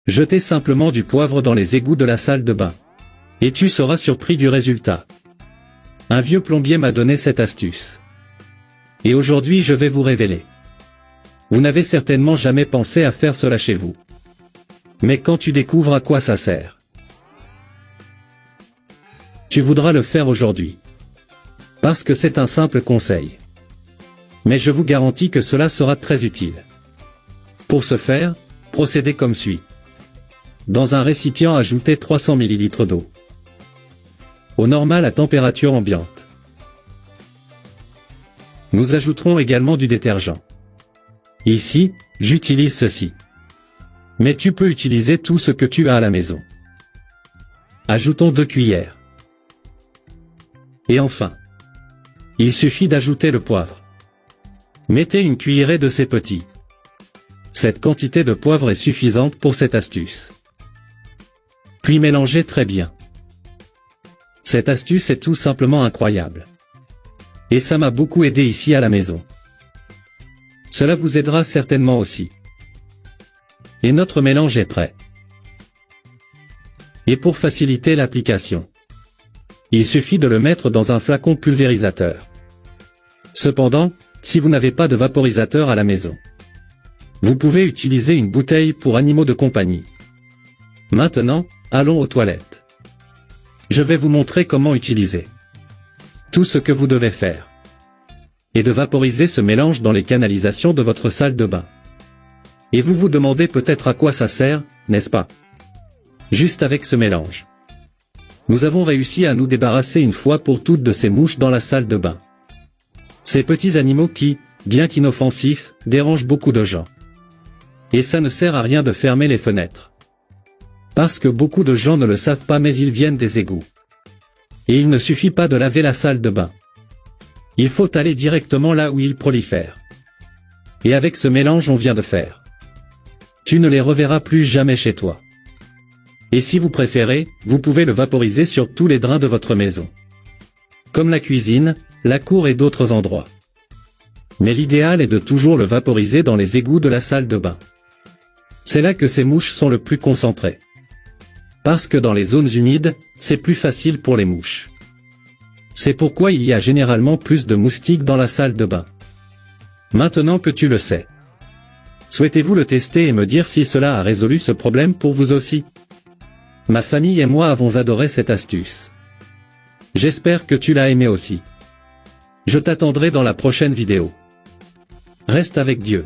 Jetez simplement du poivre dans les égouts de la salle de bain. Et tu seras surpris du résultat. Un vieux plombier m'a donné cette astuce. Et aujourd'hui je vais vous révéler. Vous n'avez certainement jamais pensé à faire cela chez vous. Mais quand tu découvres à quoi ça sert, tu voudras le faire aujourd'hui. Parce que c'est un simple conseil. Mais je vous garantis que cela sera très utile. Pour ce faire, procédez comme suit. Dans un récipient, ajoutez 300 ml d'eau. Eau normale à température ambiante. Nous ajouterons également du détergent. Ici, j'utilise ceci. Mais tu peux utiliser tout ce que tu as à la maison. Ajoutons 2 cuillères. Et enfin, il suffit d'ajouter le poivre. Mettez une cuillerée de ces petits. Cette quantité de poivre est suffisante pour cette astuce. Puis mélangez très bien. Cette astuce est tout simplement incroyable. Et ça m'a beaucoup aidé ici à la maison. Cela vous aidera certainement aussi. Et notre mélange est prêt. Et pour faciliter l'application, il suffit de le mettre dans un flacon pulvérisateur. Cependant, si vous n'avez pas de vaporisateur à la maison, vous pouvez utiliser une bouteille pour animaux de compagnie. Maintenant, allons aux toilettes. Je vais vous montrer comment utiliser. Tout ce que vous devez faire est de vaporiser ce mélange dans les canalisations de votre salle de bain. Et vous vous demandez peut-être à quoi ça sert, n'est-ce pas? Juste avec ce mélange, nous avons réussi à nous débarrasser une fois pour toutes de ces mouches dans la salle de bain. Ces petits animaux qui, bien qu'inoffensifs, dérangent beaucoup de gens. Et ça ne sert à rien de fermer les fenêtres. Parce que beaucoup de gens ne le savent pas, mais ils viennent des égouts. Et il ne suffit pas de laver la salle de bain. Il faut aller directement là où ils prolifèrent. Et avec ce mélange on vient de faire, tu ne les reverras plus jamais chez toi. Et si vous préférez, vous pouvez le vaporiser sur tous les drains de votre maison. Comme la cuisine, la cour et d'autres endroits. Mais l'idéal est de toujours le vaporiser dans les égouts de la salle de bain. C'est là que ces mouches sont le plus concentrées. Parce que dans les zones humides, c'est plus facile pour les mouches. C'est pourquoi il y a généralement plus de moustiques dans la salle de bain. Maintenant que tu le sais, souhaitez-vous le tester et me dire si cela a résolu ce problème pour vous aussi? Ma famille et moi avons adoré cette astuce. J'espère que tu l'as aimé aussi. Je t'attendrai dans la prochaine vidéo. Reste avec Dieu.